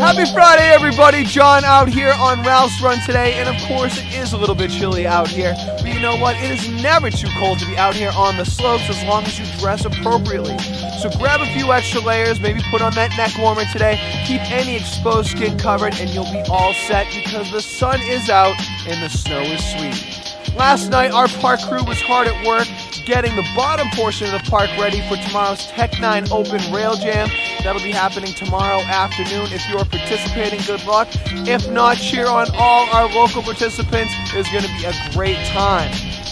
Happy Friday, everybody. John out here on Ralph's Run today, and of course it is a little bit chilly out here, but you know what? It is never too cold to be out here on the slopes as long as you dress appropriately. So grab a few extra layers, maybe put on that neck warmer today, keep any exposed skin covered, and you'll be all set because the sun is out and the snow is sweet. Last night, our park crew was hard at work getting the bottom portion of the park ready for tomorrow's Tech 9 Open Rail Jam. That'll be happening tomorrow afternoon. If you're participating, good luck. If not, cheer on all our local participants. It's going to be a great time.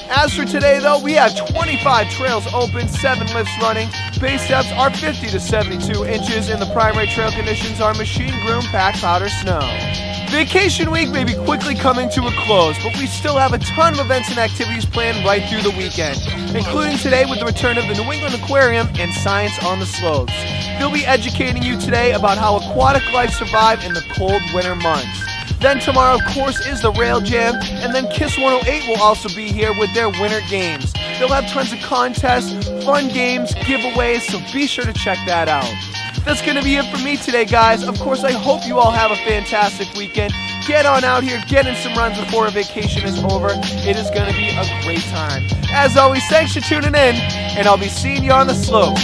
As for today, though, we have 25 trails open, 7 lifts running. Base depths are 50 to 72 inches, and the primary trail conditions are machine groom, packed powder, snow. Vacation week may be quickly coming to a close, but we still have a ton of events and activities planned right through the weekend, including today with the return of the New England Aquarium and Science on the Slopes. They'll be educating you today about how aquatic life survives in the cold winter months. Then tomorrow, of course, is the Rail Jam, and then Kiss 108 will also be here with their winter games. They'll have tons of contests, fun games, giveaways, so be sure to check that out. That's going to be it for me today, guys. Of course, I hope you all have a fantastic weekend. Get on out here, get in some runs before our vacation is over. It is going to be a great time. As always, thanks for tuning in, and I'll be seeing you on the slopes.